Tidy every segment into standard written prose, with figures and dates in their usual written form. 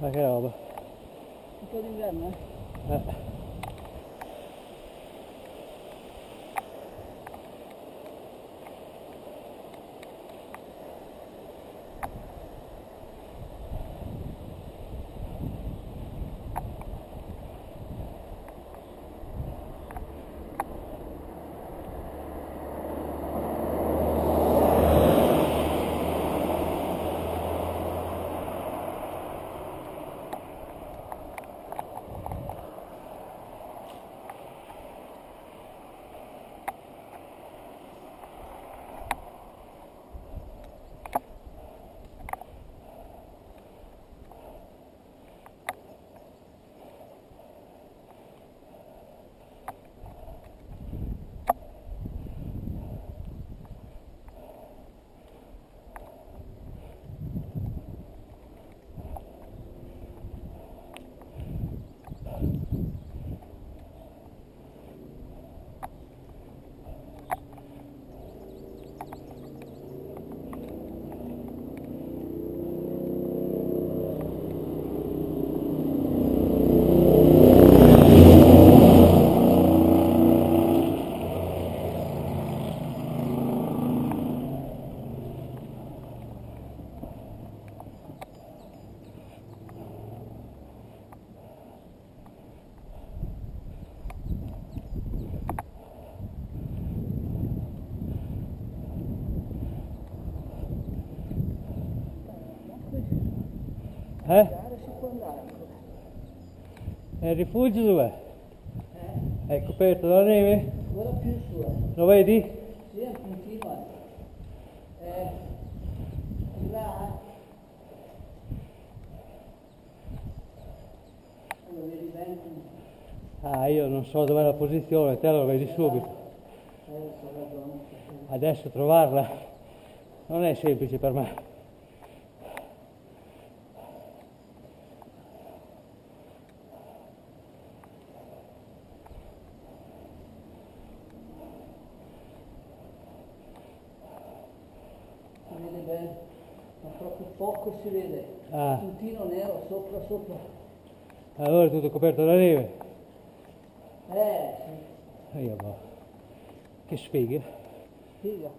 Ma che roba. Un po' d'inverno, Si può andare ancora. E il rifugio dov'è? È coperto dalla neve? Ancora più su, Lo vedi? Sì, è un puntino, là. Lo vedi bene? Ah, io non so dov'è la posizione, te lo vedi subito. Adesso trovarla non è semplice per me. Si vede bene, ma proprio poco si vede. Ah. Un puntino nero sopra. Allora è tutto coperto da neve. Sì. Io boh. Che sfiga. Figa.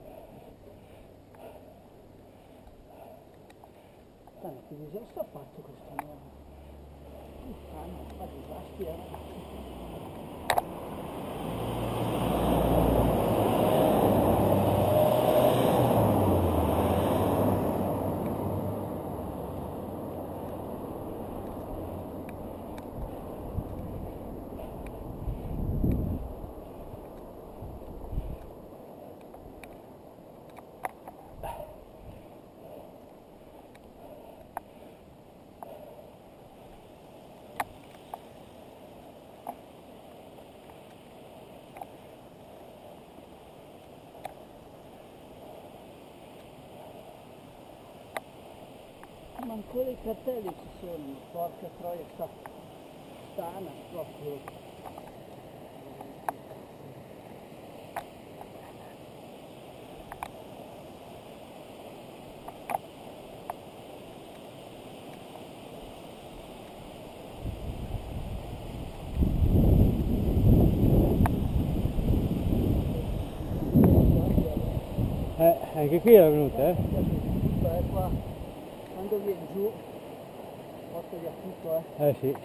Ma che disastro ha fatto questo nuovo? Fa disastri, Ma ancora i cartelli ci sono, porca troia, sta stana proprio. Anche qui è venuta, Qua, quando vieni giù, porta via tutto, sì.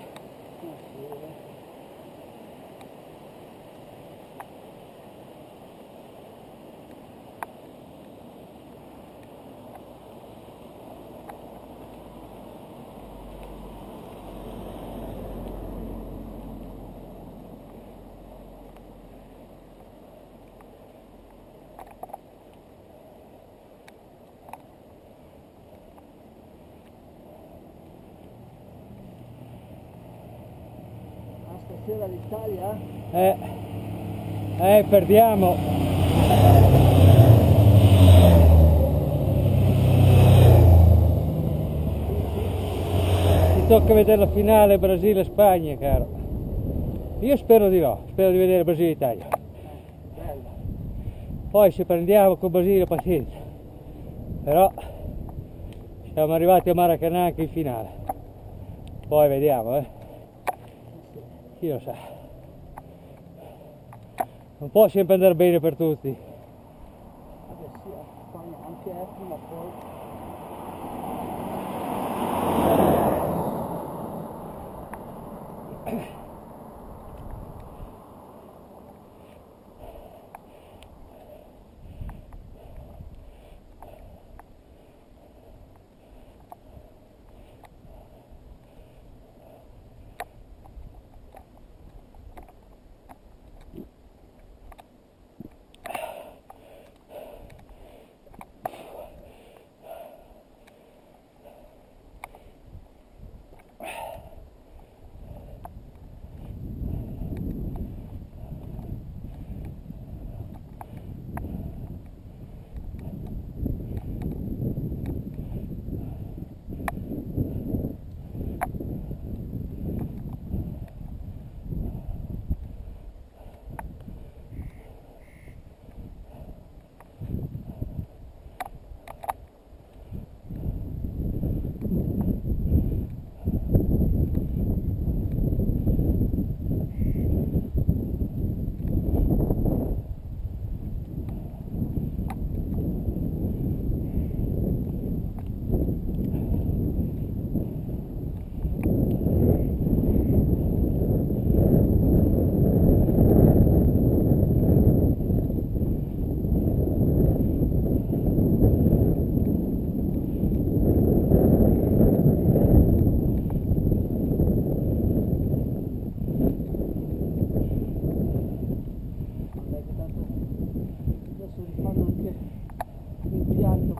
Stasera l'Italia? Perdiamo. Ti tocca vedere la finale Brasile-Spagna, caro. Io spero di no, spero di vedere Brasile-Italia. Bello. Poi se prendiamo con Brasile pazienza. Però siamo arrivati a Maracanã anche in finale. Poi vediamo, chi lo sa. Non può sempre andare bene per tutti. Vabbè sì, fanno anche prima o poi.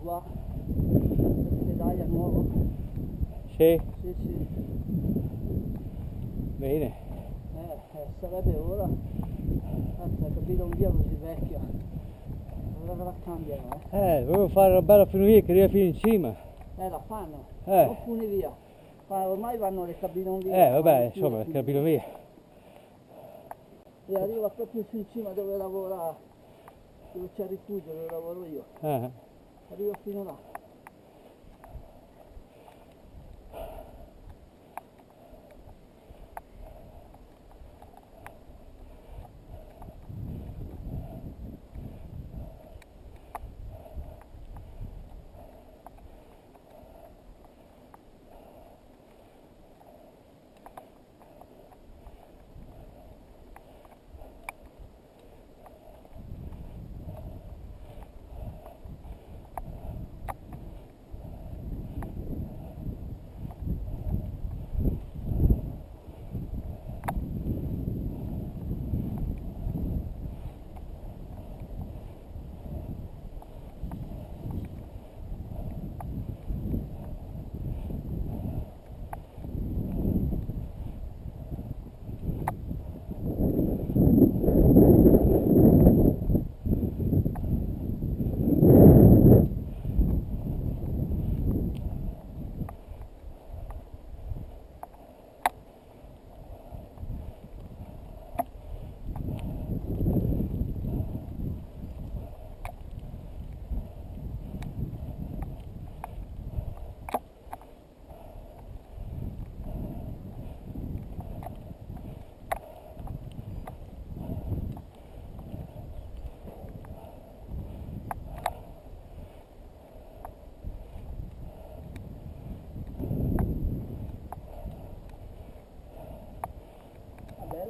Qua l'ospedale nuovo. Sì? Sì, sì. Bene. Sarebbe ora. Capito, un via così vecchio. Allora la cambiano, Dovevo fare una bella funivia che arriva fino in cima. La fanno. Eh. Non funivia. Ma ormai vanno le cabine via. Vabbè, insomma, capito via. E arriva proprio su in cima dove lavora, dove c'è il rifugio, dove lavoro io. Arriva fino là.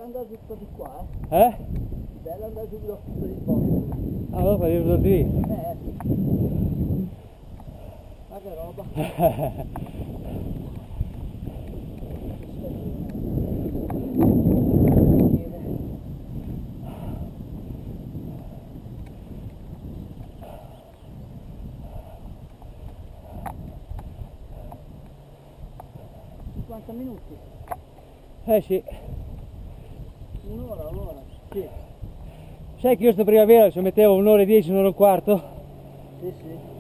Andare giusto di qua, Bella andare giù per il bosco. Allora devo dire. Ma che roba. 50 minuti. Sì. Un'ora, sì. Sai che io sto primavera ci mettevo un'ora e 10, un'ora e un quarto? Sì, sì.